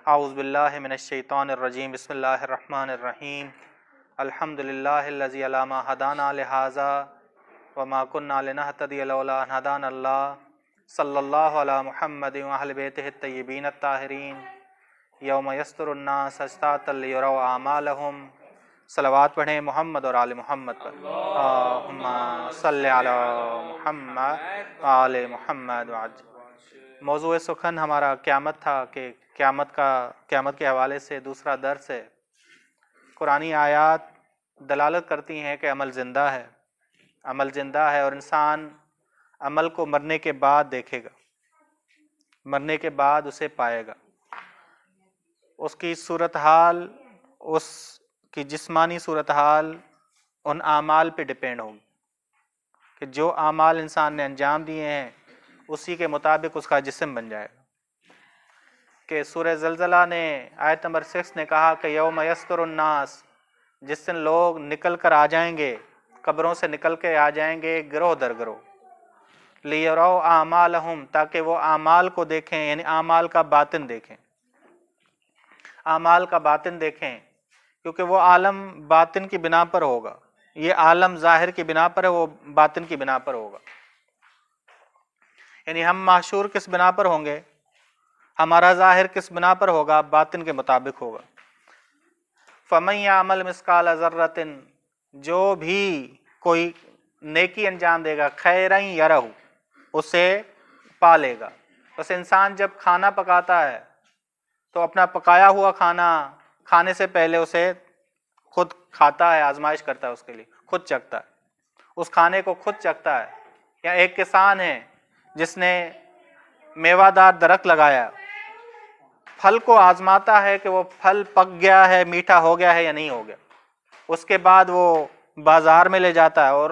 اعوذ باللہ من الشیطان الرجیم بسم اللہ الرحمن الرحیم الحمدللہ الذی علی ما ہدانا لہذا وما کنا لنہتدی لولا ان ہدانا اللہ صلی اللہ علی محمد واہل بیتہ الطیبین الطاہرین یوم یستر الناس اشتاتا لیروا اعمالہم۔ صلوات پڑھیں محمد اور آل محمد پر۔ اللہم صلی علی محمد وآل محمد وعجل۔ موضوع سخن ہمارا قیامت تھا کہ قیامت کے حوالے سے دوسرا درس ہے۔ قرآنی آیات دلالت کرتی ہیں کہ عمل زندہ ہے، عمل زندہ ہے اور انسان عمل کو مرنے کے بعد دیکھے گا، مرنے کے بعد اسے پائے گا۔ اس کی صورتحال، اس کی جسمانی صورتحال ان اعمال پہ ڈیپینڈ ہوگی کہ جو اعمال انسان نے انجام دیے ہیں اسی کے مطابق اس کا جسم بن جائے گا۔ کہ سورہ زلزلہ نے آیت نمبر 6 نے کہا کہ یوم یسکر الناس، جس دن لوگ نکل کر آ جائیں گے، قبروں سے نکل کے آ جائیں گے گروہ در گروہ، لیروا اعمالہم، تاکہ وہ اعمال کو دیکھیں، یعنی اعمال کا باطن دیکھیں، اعمال کا باطن دیکھیں، کیونکہ وہ عالم باطن کی بنا پر ہوگا، یہ عالم ظاہر کی بنا پر ہے، وہ باطن کی بنا پر ہوگا۔ یعنی ہم محشور کس بنا پر ہوں گے؟ ہمارا ظاہر کس بنا پر ہوگا؟ باطن کے مطابق ہوگا۔ فَمَن يَعْمَلْ مِثْقَالَ ذَرَّةٍ، جو بھی کوئی نیکی انجام دے گا، خیرًا یرہ، اسے پا لے گا۔ بس انسان جب کھانا پکاتا ہے تو اپنا پکایا ہوا کھانا کھانے سے پہلے اسے خود کھاتا ہے، آزمائش کرتا ہے، اس کے لیے خود چکھتا ہے، اس کھانے کو خود چکھتا ہے۔ یا ایک کسان ہے جس نے میوہ دار درخت لگایا، پھل کو آزماتا ہے کہ وہ پھل پک گیا ہے، میٹھا ہو گیا ہے یا نہیں ہو گیا، اس کے بعد وہ بازار میں لے جاتا ہے اور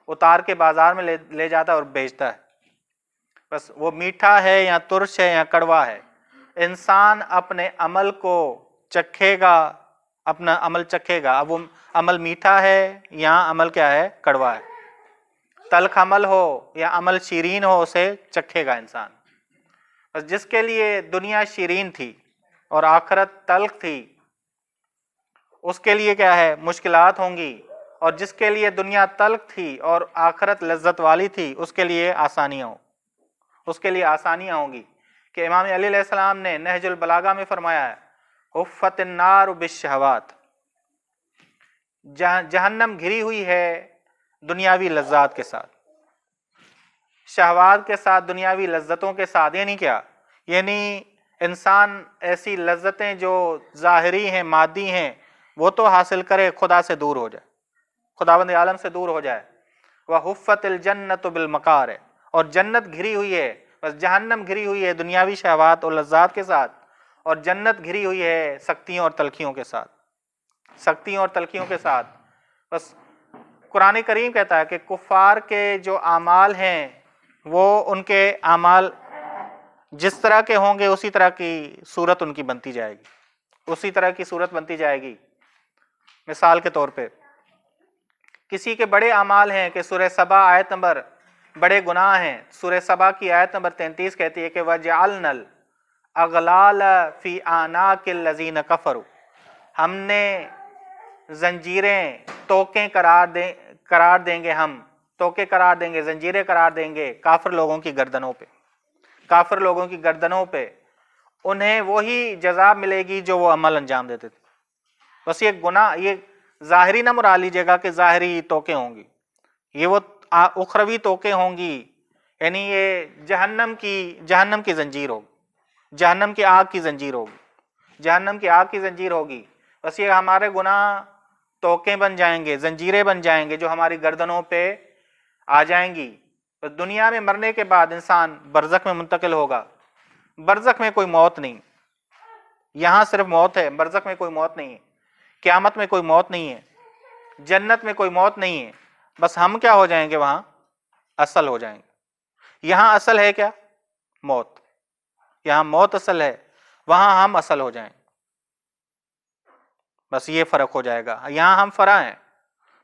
اتار کے بازار میں لے جاتا ہے اور بیچتا ہے۔ بس وہ میٹھا ہے یا ترش ہے یا کڑوا ہے، انسان اپنے عمل کو چکھے گا، اپنا عمل چکھے گا۔ اب وہ عمل میٹھا ہے یا عمل کیا ہے؟ کڑوا ہے۔ تلخ عمل ہو یا عمل شیرین ہو، اسے چکھے گا انسان۔ بس جس کے لیے دنیا شیرین تھی اور آخرت تلخ تھی، اس کے لیے کیا ہے؟ مشکلات ہوں گی، اور جس کے لیے دنیا تلخ تھی اور آخرت لذت والی تھی، اس کے لیے آسانیاں ہوں، اس کے لیے آسانیاں ہوں گی۔ کہ امام علی علیہ السلام نے نہج البلاغہ میں فرمایا ہے حفت النار بالشہوات، جہنم گھری ہوئی ہے دنیاوی لذات کے ساتھ، شہوات کے ساتھ، دنیاوی لذتوں کے ساتھ۔ یعنی کیا؟ یعنی انسان ایسی لذتیں جو ظاہری ہیں، مادی ہیں، وہ تو حاصل کرے، خدا سے دور ہو جائے، خداوند عالم سے دور ہو جائے۔ وحفت الجنت بالمکارہ، اور جنت گھری ہوئی ہے، بس جہنم گھری ہوئی ہے دنیاوی شہوات اور لذات کے ساتھ، اور جنت گھری ہوئی ہے سختیوں اور تلخیوں کے ساتھ، سختیوں اور تلخیوں کے ساتھ۔ بس قرآن کریم کہتا ہے کہ کفار کے جو اعمال ہیں وہ ان کے اعمال جس طرح کے ہوں گے اسی طرح کی صورت ان کی بنتی جائے گی، اسی طرح کی صورت بنتی جائے گی۔ مثال کے طور پہ کسی کے بڑے اعمال ہیں کہ سورہ سبا آیت نمبر، بڑے گناہ ہیں، سورہ سبا کی آیت نمبر 33 کہتی ہے کہ وَجَعَلْنَا الْأَغْلَالَ فِي أَعْنَاقِ الَّذِينَ كَفَرُوا، ہم نے زنجیریں، توقیں قرار دیں گے، ہم توقیں قرار دیں گے، زنجیریں قرار دیں گے کافر لوگوں کی گردنوں پہ، کافر لوگوں کی گردنوں پہ۔ انہیں وہی جزا ملے گی جو وہ عمل انجام دیتے تھے۔ بس یہ گناہ، یہ ظاہری نہ مراد لیجیے گا کہ ظاہری توقیں ہوں گی، یہ وہ اخروی توقیں ہوں گی، یعنی یہ جہنم کی زنجیر ہوگی، جہنم کی آگ کی زنجیر ہوگی، جہنم کی آگ کی زنجیر ہوگی۔ بس یہ ہمارے گناہ توقیں بن جائیں گے، زنجیریں بن جائیں گے جو ہماری گردنوں پہ آ جائیں گی۔ بس دنیا میں مرنے کے بعد انسان برزخ میں منتقل ہوگا۔ برزخ میں کوئی موت نہیں، یہاں صرف موت ہے، برزخ میں کوئی موت نہیں ہے، قیامت میں کوئی موت نہیں ہے، جنت میں کوئی موت نہیں ہے۔ بس ہم کیا ہو جائیں گے؟ وہاں اصل ہو جائیں گے۔ یہاں اصل ہے کیا؟ موت۔ یہاں موت اصل ہے، وہاں ہم اصل ہو جائیں گے۔ بس یہ فرق ہو جائے گا۔ یہاں ہم فرع ہیں،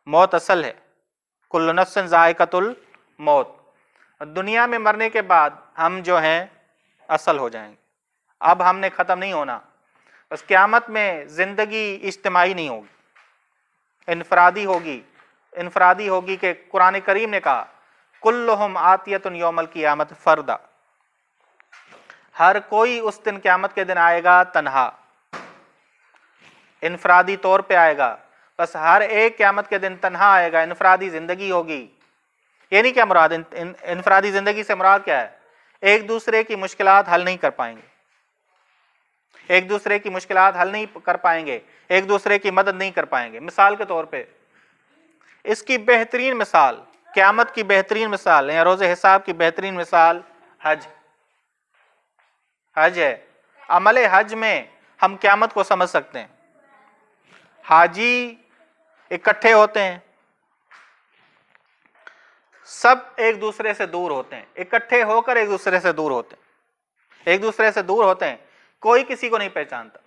موت اصل ہے، کل نفس ذائقۃ الموت۔ دنیا میں مرنے کے بعد ہم جو ہیں اصل ہو جائیں گے۔ اب ہم نے ختم نہیں ہونا، بس قیامت میں زندگی اجتماعی نہیں ہوگی، انفرادی ہوگی کہ قرآن کریم نے کہا کلہم آتیۃ یوم القیامت فردا، ہر کوئی اس دن قیامت کے دن آئے گا تنہا، انفرادی طور پہ آئے گا، بس ہر ایک قیامت کے دن تنہا آئے گا، انفرادی زندگی ہوگی۔ یہ نہیں کیا مراد، انفرادی زندگی سے مراد کیا ہے؟ ایک دوسرے کی مشکلات حل نہیں کر پائیں گے، ایک دوسرے کی مشکلات حل نہیں کر پائیں گے، ایک دوسرے کی مدد نہیں کر پائیں گے۔ مثال کے طور پہ اس کی بہترین مثال، قیامت کی بہترین مثال یا روز حساب کی بہترین مثال حج ہے۔ عمل حج میں ہم قیامت کو سمجھ سکتے ہیں۔ حاجی اکٹھے ہوتے ہیں، سب ایک دوسرے سے دور ہوتے ہیں، اکٹھے ہو کر ایک دوسرے سے دور ہوتے ہیں، ایک دوسرے سے دور ہوتے ہیں، کوئی کسی کو نہیں پہچانتا،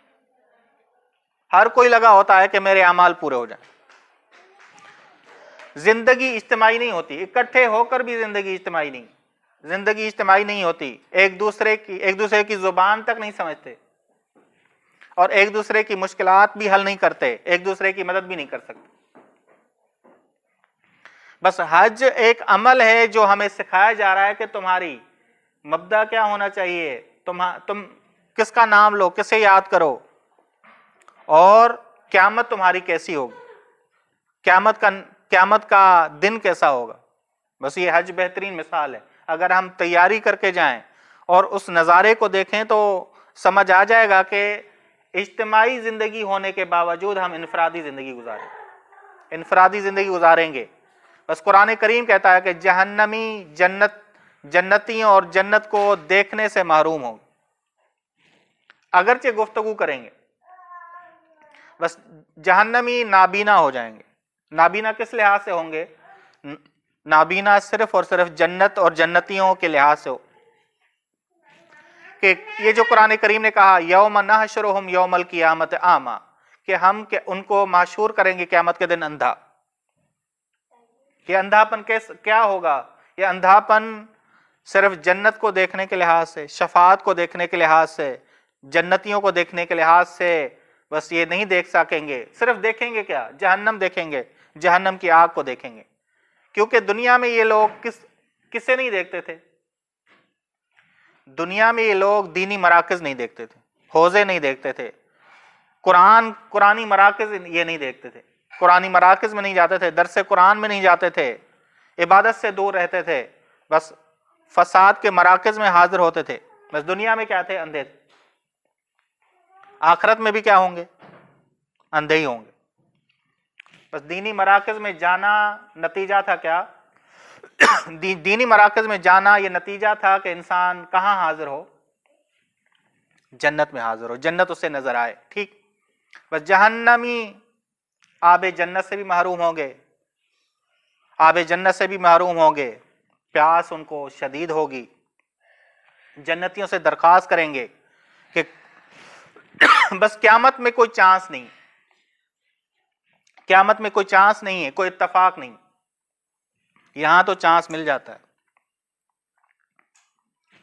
ہر کوئی لگا ہوتا ہے کہ میرے اعمال پورے ہو جائیں۔ زندگی اجتماعی نہیں ہوتی، اکٹھے ہو کر بھی زندگی اجتماعی نہیں ہوتی، ایک دوسرے کی زبان تک نہیں سمجھتے، اور ایک دوسرے کی مشکلات بھی حل نہیں کرتے، ایک دوسرے کی مدد بھی نہیں کر سکتے۔ بس حج ایک عمل ہے جو ہمیں سکھایا جا رہا ہے کہ تمہاری مبدا کیا ہونا چاہیے، تم کس کا نام لو، کسے یاد کرو، اور قیامت تمہاری کیسی ہوگی، قیامت کا دن کیسا ہوگا۔ بس یہ حج بہترین مثال ہے۔ اگر ہم تیاری کر کے جائیں اور اس نظارے کو دیکھیں تو سمجھ آ جائے گا کہ اجتماعی زندگی ہونے کے باوجود ہم انفرادی زندگی گزاریں گے۔ بس قرآن کریم کہتا ہے کہ جہنمی جنتیوں اور جنت کو دیکھنے سے محروم ہوں، اگرچہ گفتگو کریں گے، بس جہنمی نابینا ہو جائیں گے۔ نابینا کس لحاظ سے ہوں گے؟ نابینا صرف اور صرف جنت اور جنتیوں کے لحاظ سے ہو، کہ یہ جو قرآن کریم نے کہا یوم نحشرہم یوم القیامت اعمی، کہ ہم ان کو محشور کریں گے قیامت کے دن اندھا۔ یہ اندھاپن کیا ہوگا؟ یہ اندھاپن صرف جنت کو دیکھنے کے لحاظ سے، شفاعت کو دیکھنے کے لحاظ سے، جنتیوں کو دیکھنے کے لحاظ سے بس یہ نہیں دیکھ سکیں گے۔ صرف دیکھیں گے کیا؟ جہنم دیکھیں گے، جہنم کی آگ کو دیکھیں گے۔ کیونکہ دنیا میں یہ لوگ کسے نہیں دیکھتے تھے؟ دنیا میں یہ لوگ دینی مراکز نہیں دیکھتے تھے، حوزے نہیں دیکھتے تھے، قرآنی مراکز یہ نہیں دیکھتے تھے، قرآنی مراکز میں نہیں جاتے تھے، درس قرآن میں نہیں جاتے تھے، عبادت سے دور رہتے تھے، بس فساد کے مراکز میں حاضر ہوتے تھے۔ بس دنیا میں کیا تھے؟ اندھے تھے۔ آخرت میں بھی کیا ہوں گے؟ اندھے ہی ہوں گے۔ بس دینی مراکز میں جانا نتیجہ تھا کیا؟ دینی مراکز میں جانا یہ نتیجہ تھا کہ انسان کہاں حاضر ہو؟ جنت میں حاضر ہو، جنت اسے نظر آئے۔ ٹھیک، بس جہنمی آب جنت سے بھی محروم ہوں گے، آب جنت سے بھی محروم ہوں گے، پیاس ان کو شدید ہوگی۔ جنتیوں سے درخواست کریں گے کہ بس قیامت میں کوئی چانس نہیں، قیامت میں کوئی چانس نہیں ہے، کوئی اتفاق نہیں، یہاں تو چانس مل جاتا ہے،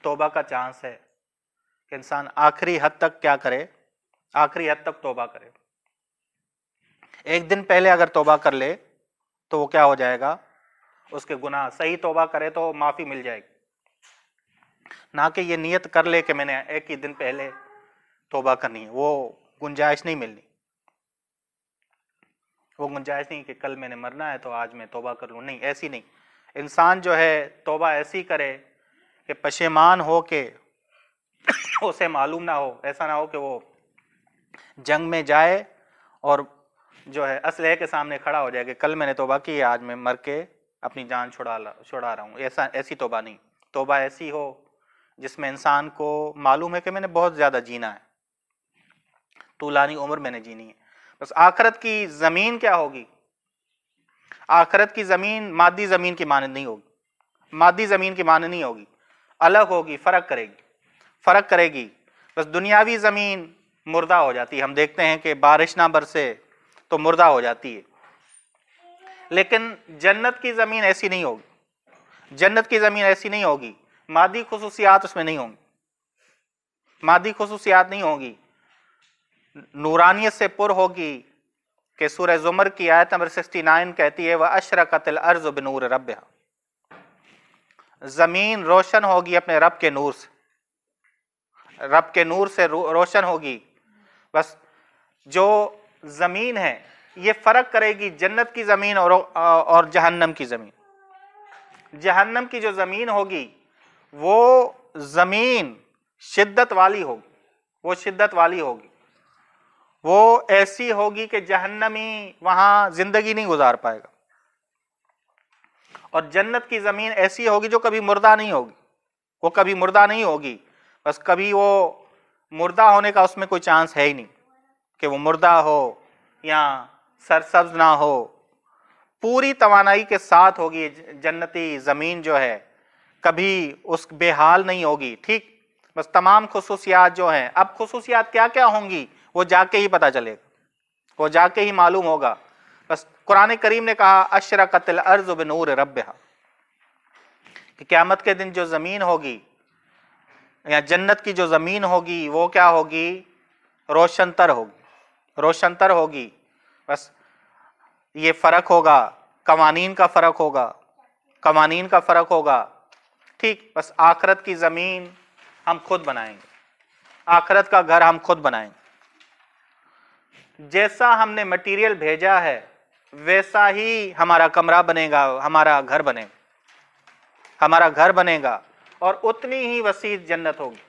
توبہ کا چانس ہے کہ انسان آخری حد تک کیا کرے؟ آخری حد تک توبہ کرے۔ ایک دن پہلے اگر توبہ کر لے تو وہ کیا ہو جائے گا؟ اس کے گناہ، صحیح توبہ کرے تو معافی مل جائے گی، نہ کہ یہ نیت کر لے کہ میں نے ایک ہی دن پہلے توبہ کرنی ہے، وہ گنجائش نہیں ملنی، وہ گنجائش نہیں کہ کل میں نے مرنا ہے تو آج میں توبہ کر لوں، نہیں، ایسی نہیں۔ انسان جو ہے توبہ ایسی کرے کہ پشیمان ہو کے اسے معلوم نہ ہو، ایسا نہ ہو کہ وہ جنگ میں جائے اور جو ہے اسلحے کے سامنے کھڑا ہو جائے کہ کل میں نے توبہ کی، آج میں مر کے اپنی جان چھڑا رہا ہوں۔ ایسی توبہ نہیں۔ توبہ ایسی ہو جس میں انسان کو معلوم ہے کہ میں نے بہت زیادہ جینا ہے، طولانی عمر میں نے جینی ہے۔ بس آخرت کی زمین کیا ہوگی؟ آخرت کی زمین مادی زمین کی مانند نہیں ہوگی، مادی زمین کی مانند نہیں ہوگی، الگ ہوگی، فرق کرے گی۔ بس دنیاوی زمین مردہ ہو جاتی ہے، ہم دیکھتے ہیں کہ بارش نہ برسے تو مردہ ہو جاتی ہے، لیکن جنت کی زمین ایسی نہیں ہوگی، جنت کی زمین ایسی نہیں ہوگی، مادی خصوصیات اس میں نہیں ہوں گی، مادی خصوصیات نہیں ہوں گی۔ नूरानियत से पुर होगी कि सूरह ज़ुमर की आयत नंबर 69 कहती है वह अशरकतिल अर्ज़ बिनूर रब्बिहा, ज़मीन रोशन होगी अपने रब के नूर से, रब के नूर से रोशन होगी। बस जो ज़मीन है ये फ़र्क करेगी जन्नत की ज़मीन और जहन्नम की ज़मीन। जहन्नम की जो ज़मीन होगी वो ज़मीन शिद्दत वाली होगी, वो शिद्दत वाली होगी, वो ऐसी होगी कि जहन्नमी वहाँ ज़िंदगी नहीं गुजार पाएगा। और जन्नत की ज़मीन ऐसी होगी जो कभी मुर्दा नहीं होगी, वो कभी मुर्दा नहीं होगी, बस कभी वो मुर्दा होने का उसमें कोई चांस है ही नहीं कि वो मुर्दा हो या सरसब्ज ना हो, पूरी तवानाई के साथ होगी जन्नती ज़मीन जो है, कभी उस बेहाल नहीं होगी। ठीक, बस तमाम खुसूसियात जो हैं, अब खुसूसियात क्या क्या होंगी वो जाके ही पता चलेगा, वो जाके ही मालूम होगा। बस कुरान करीम ने कहा अशरकतिल अर्ज़ बिनूर रब्बिहा, कि क़यामत के दिन जो ज़मीन होगी या जन्नत की जो ज़मीन होगी वो क्या होगी, रोशनतर होगी, रोशनतर होगी। बस ये फ़र्क होगा, कवानीन का फ़र्क होगा, कवानीन का फ़र्क होगा। ठीक, बस आखरत की ज़मीन हम खुद बनाएंगे, आखरत का घर हम खुद बनाएंगे। जैसा हमने मटेरियल भेजा है वैसा ही हमारा कमरा बनेगा, हमारा घर बनेगा, हमारा घर बनेगा, और उतनी ही वसी जन्नत होगी,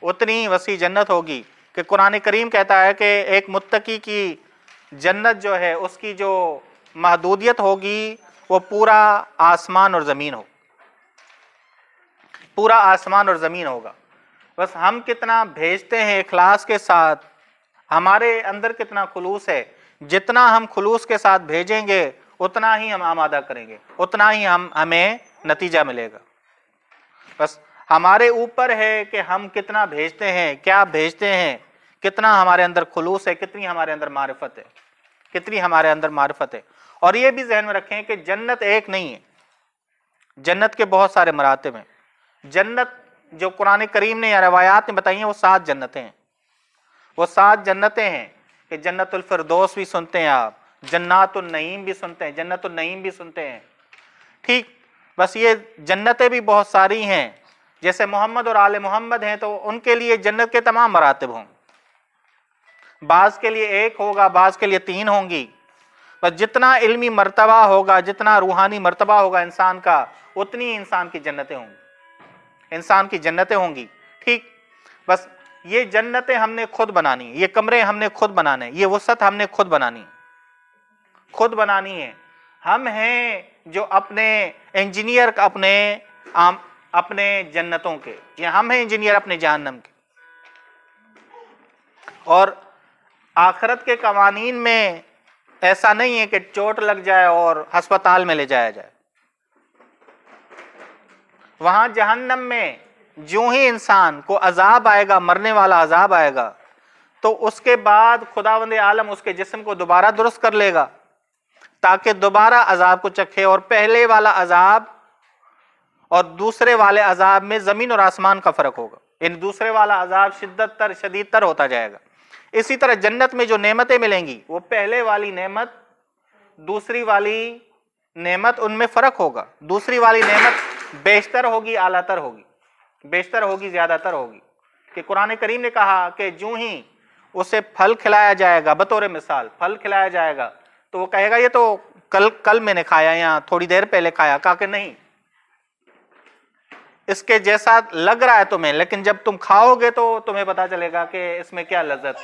उतनी ही वसी जन्नत होगी कि कुरान करीम कहता है कि एक मुत्तकी की जन्नत जो है उसकी जो महदूदियत होगी वो पूरा आसमान और ज़मीन हो, पूरा आसमान और ज़मीन होगा। बस हम कितना भेजते हैं इखलास के साथ, हमारे अंदर कितना खुलूस है, जितना हम खुलूस के साथ भेजेंगे उतना ही हम आमादा करेंगे, उतना ही हमें नतीजा मिलेगा। बस हमारे ऊपर है कि हम कितना भेजते हैं, क्या भेजते हैं, कितना हमारे अंदर खुलूस है, कितनी हमारे अंदर मारिफत है, कितनी हमारे अंदर मारिफत है। और ये भी जहन में रखें कि जन्नत एक नहीं है, जन्नत के बहुत सारे मरातब हैं। जन्नत जो कुरान करीम ने या रवायात ने बताई हैं वो 7 जन्नतें हैं, वो 7 जन्नतें हैं कि जन्नतुल फिरदौस भी सुनते हैं आप, जन्नातुन नईम भी सुनते हैं, जन्नतुन नईम भी सुनते हैं। ठीक, बस ये जन्नतें भी बहुत सारी हैं। जैसे मोहम्मद और आले मोहम्मद हैं तो उनके लिए जन्नत के तमाम मरातब होंगे, बाज़ के लिए 1 होगा, बाज़ के लिए 3 होंगी। बस जितना इल्मी मर्तबा होगा, जितना रूहानी मर्तबा होगा इंसान का, उतनी इंसान की जन्नतें होंगी, इंसान की जन्नतें होंगी। ठीक, बस ये जन्नतें हमने खुद बनानी, ये कमरे हमने खुद बनाने, ये वसत हमने खुद बनानी, खुद बनानी है। हम हैं जो अपने इंजीनियर अपने जन्नतों के, या हम हैं इंजीनियर अपने जहन्नम के। और आखिरत के कवानीन में ऐसा नहीं है कि चोट लग जाए और अस्पताल में ले जाया जाए। वहां जहन्नम में जो ही इंसान को अजाब आएगा, मरने वाला अजाब आएगा, तो उसके बाद खुदावंद आलम उसके जिस्म को दोबारा दुरुस्त कर लेगा ताकि दोबारा अजाब को चखे। और पहले वाला अजाब और दूसरे वाले अजाब में ज़मीन और आसमान का फ़र्क होगा, इन दूसरे वाला अजाब शिद्दत तर शदीद तर होता जाएगा। इसी तरह जन्नत में जो नेमतें मिलेंगी वो पहले वाली नेमत दूसरी वाली नेमत उनमें फ़र्क होगा, दूसरी वाली नेमत बेशतर होगी, आलातर होगी, बेशतर होगी, ज़्यादातर होगी। कि कुरान करीम ने कहा कि जो ही उसे फल खिलाया जाएगा, बतौर मिसाल फल खिलाया जाएगा, तो वो कहेगा ये तो कल मैंने खाया या थोड़ी देर पहले खाया। कहा कि नहीं, इसके जैसा लग रहा है तुम्हें, लेकिन जब तुम खाओगे तो तुम्हें पता चलेगा कि इसमें क्या लज्जत।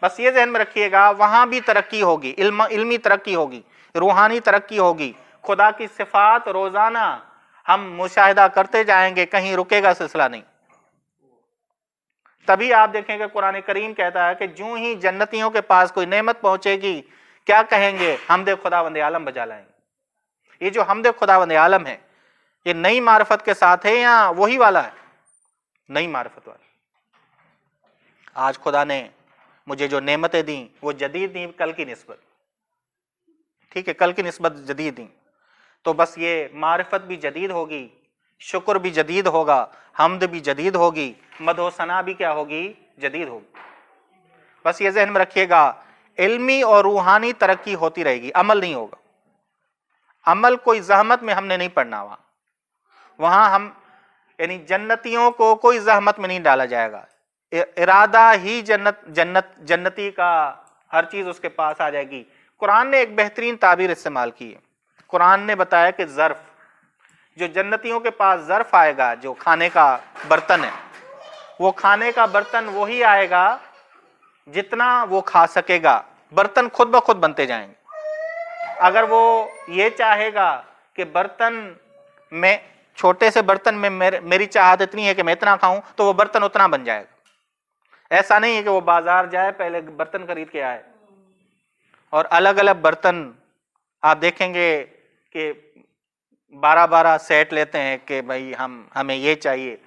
बस ये ज़हन में रखिएगा, वहां भी तरक्की होगी, इल्मी तरक्की होगी, रूहानी तरक्की होगी, खुदा की सिफात रोजाना हम मुशाहिदा करते जाएंगे, कहीं रुकेगा सिलसिला नहीं। तभी आप देखेंगे कुरान करीम कहता है कि जो ही जन्नतियों के पास कोई नेमत पहुंचेगी, क्या कहेंगे, हमदे खुदावंद आलम बजा लाएंगे। ये जो हमदे खुदावंद आलम है, ये नई मार्फत के साथ है या वही वाला है, नई मार्फत वाला। आज खुदा ने मुझे जो नेमतें दी वो जदीद दी, कल की निस्बत, ठीक है, कल की निस्बत जदीद दी। तो बस ये मारिफत भी जदीद होगी, शुक्र भी जदीद होगा, हमद भी जदीद होगी, मदो सना भी क्या होगी, जदीद होगी। बस ये जहन में रखिएगा, इल्मी और रूहानी तरक्की होती रहेगी, अमल नहीं होगा। अमल कोई जहमत में हमने नहीं पढ़ना, वहां हम यानी जन्नतियों को कोई जहमत में नहीं डाला जाएगा। इरादा ही जन्नती का, हर चीज उसके पास आ जाएगी। कुरान ने एक बेहतरीन ताबीर इस्तेमाल की है। कुरान ने बताया कि ज़र्फ, जो जन्नतियों के पास ज़र्फ आएगा, जो खाने का बर्तन है, वो खाने का बर्तन वही आएगा जितना वो खा सकेगा। बर्तन खुद ब खुद बनते जाएंगे। अगर वो ये चाहेगा कि बर्तन में, छोटे से बर्तन में मेरी चाहत इतनी है कि मैं इतना खाऊं, तो वो बर्तन उतना बन जाएगा। ऐसा नहीं है कि वो बाजार जाए पहले बर्तन खरीद के आए। और अलग अलग बर्तन आप देखेंगे कि 12-12 सेट लेते हैं कि भाई हमें ये चाहिए।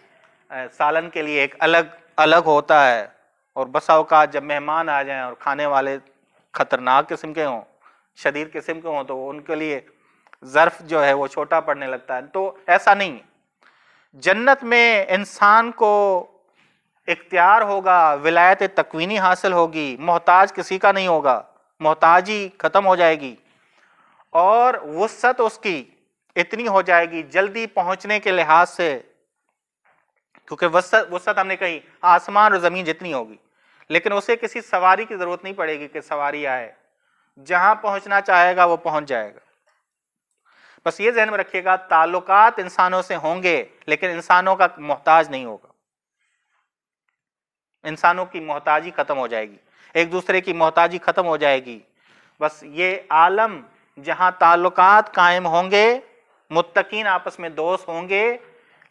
सालन के लिए एक अलग अलग होता है। और बसा औकात जब मेहमान आ जाएं और खाने वाले खतरनाक किस्म के हों, शदीद किस्म के हों, तो उनके लिए ज़र्फ जो है वो छोटा पड़ने लगता है। तो ऐसा नहीं है। जन्नत में इंसान को इख्तियार होगा, विलायत तकवीनी हासिल होगी, मोहताज किसी का नहीं होगा, मोहताजी खत्म हो जाएगी और वुसअत उसकी इतनी हो जाएगी जल्दी पहुंचने के लिहाज से, क्योंकि वुसअत हमने कही आसमान और जमीन जितनी होगी, लेकिन उसे किसी सवारी की जरूरत नहीं पड़ेगी कि सवारी आए, जहां पहुंचना चाहेगा वो पहुंच जाएगा। बस ये ज़हन में रखिएगा, ताल्लुकात इंसानों से होंगे लेकिन इंसानों का मोहताज नहीं होगा। इंसानों की मोहताजी खत्म हो जाएगी, एक दूसरे की मोहताजी खत्म हो जाएगी। बस ये आलम जहां ताल्लुकात कायम होंगे, मुत्तकीन आपस में दोस्त होंगे,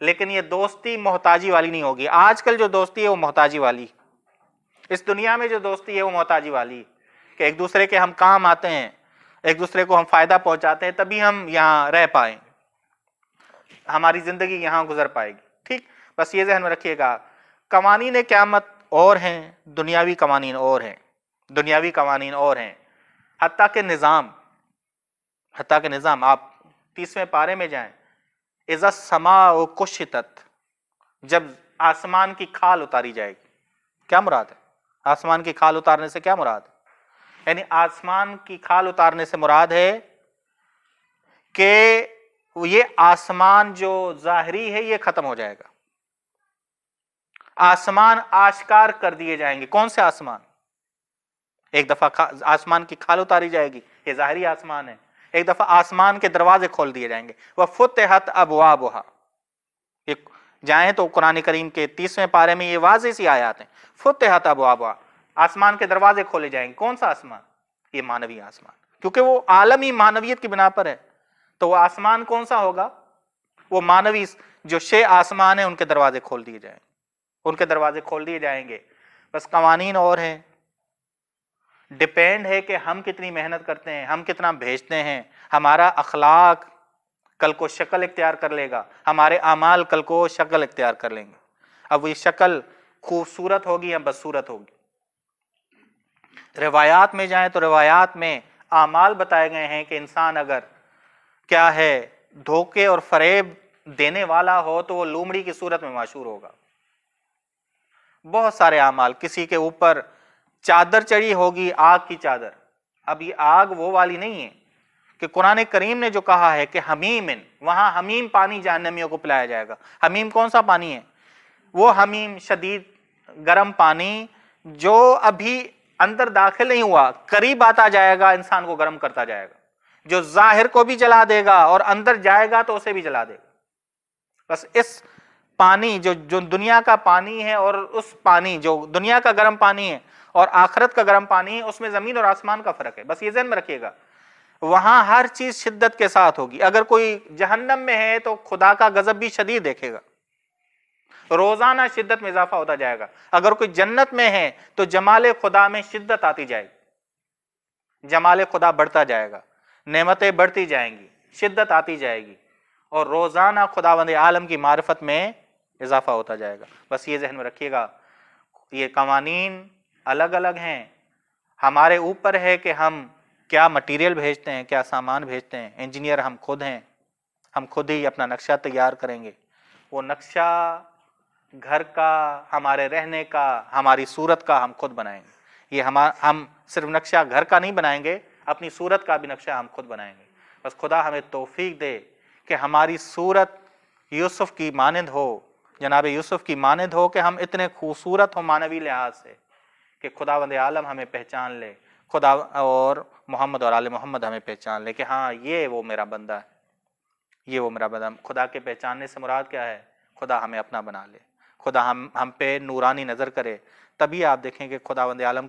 लेकिन ये दोस्ती मोहताजी वाली नहीं होगी। आजकल जो दोस्ती है वो मोहताजी वाली, इस दुनिया में जो दोस्ती है वो मोहताजी वाली, कि एक दूसरे के हम काम आते हैं, एक दूसरे को हम फायदा पहुंचाते हैं, तभी हम यहाँ रह पाएंगे, हमारी जिंदगी यहाँ गुजर पाएगी। ठीक, बस ये ज़हन में रखिएगा, कवानीन क़यामत और हैं, दुनियावी कवानीन और हैं, दुनियावी कवानीन और हैं। हत्ता के निज़ाम आप 30वें पारे में जाएं, इज़ा समाउ कुशितत, जब आसमान की खाल उतारी जाएगी। क्या मुराद है आसमान की खाल उतारने से? क्या मुराद है? यानी आसमान की खाल उतारने से मुराद है कि ये आसमान जो जाहिरी है ये खत्म हो जाएगा, आसमान आश्कार कर दिए जाएंगे। कौन से आसमान? एक दफा आसमान की खाल उतारी जाएगी, ये जाहिरी आसमान है। एक दफा आसमान के दरवाजे खोल दिए जाएंगे, वह फुतिहत अबवाबुहा। जाएं तो कुरान करीम के 30वें पारे में ये वाज़ेह सी आयत है, फुतिहत अबवाबुहा, आसमान के दरवाजे खोले जाएंगे। कौन सा आसमान? ये मानवी आसमान, क्योंकि वो आलमी मानवियत की बिना पर है। तो वो आसमान कौन सा होगा? वो मानवी जो शे आसमान है, उनके दरवाजे खोल दिए जाएंगे, उनके दरवाजे खोल दिए जाएंगे। बस कवानीन और हैं, डिपेंड है कि हम कितनी मेहनत करते हैं, हम कितना भेजते हैं। हमारा अखलाक कल को शक्ल इख्तियार कर लेगा, हमारे आमाल कल को शक्ल इख्तियार कर लेंगे। अब ये शक्ल खूबसूरत होगी या बदसूरत होगी। रिवायात में जाएं तो रिवायात में आमाल बताए गए हैं कि इंसान अगर क्या है धोखे और फरेब देने वाला हो तो वो लोमड़ी की सूरत में मशहूर होगा। बहुत सारे आमाल, किसी के ऊपर चादर चढ़ी होगी, आग की चादर। अब ये आग वो वाली नहीं है कि कुरान करीम ने जो कहा है कि हमीमिन, वहां हमीम पानी जहन्नमियों को पिलाया जाएगा। हमीम कौन सा पानी है? वो हमीम शदीद गर्म पानी जो अभी अंदर दाखिल नहीं हुआ, करीब आता जाएगा, इंसान को गर्म करता जाएगा, जो जाहिर को भी जला देगा और अंदर जाएगा तो उसे भी जला देगा। बस इस पानी जो दुनिया का पानी है और उस पानी जो दुनिया का गर्म पानी है और आखिरत का गर्म पानी है, उसमें जमीन और आसमान का फर्क है। बस ये ज़हन में रखिएगा, वहां हर चीज शिद्दत के साथ होगी। अगर कोई जहन्नम में है तो खुदा का गजब भी शदीद देखेगा, रोजाना शिद्दत में इजाफा होता जाएगा। अगर कोई जन्नत में है तो जमाले खुदा में शिद्दत आती जाएगी, जमाले खुदा बढ़ता जाएगा, नेमतें बढ़ती जाएंगी, शिद्दत आती जाएगी और रोजाना खुदावंद आलम की मारिफत में इजाफा होता जाएगा। बस ये जहन में रखिएगा, ये कवानीन अलग अलग हैं। हमारे ऊपर है कि हम क्या मटेरियल भेजते हैं, क्या सामान भेजते हैं। इंजीनियर हम खुद हैं, हम खुद ही अपना नक्शा तैयार करेंगे। वो नक्शा घर का, हमारे रहने का, हमारी सूरत का हम खुद बनाएंगे। یہ ہم صرف نقشہ گھر کا نہیں بنائیں گے، اپنی صورت کا بھی نقشہ ہم خود بنائیں گے۔ بس خدا ہمیں توفیق دے کہ ہماری صورت یوسف کی مانند ہو، جناب یوسف کی مانند ہو، کہ ہم اتنے خوبصورت ہوں معنوی لحاظ سے کہ خداوند عالم ہمیں پہچان لے، خدا اور محمد اور آل محمد ہمیں پہچان لے کہ ہاں یہ وہ میرا بندہ ہے، یہ وہ میرا بندہ۔ خدا کے پہچاننے سے مراد کیا ہے؟ خدا ہمیں اپنا بنا لے، خدا ہم پہ نورانی نظر کرے، تبھی آپ دیکھیں کہ خداوند عالم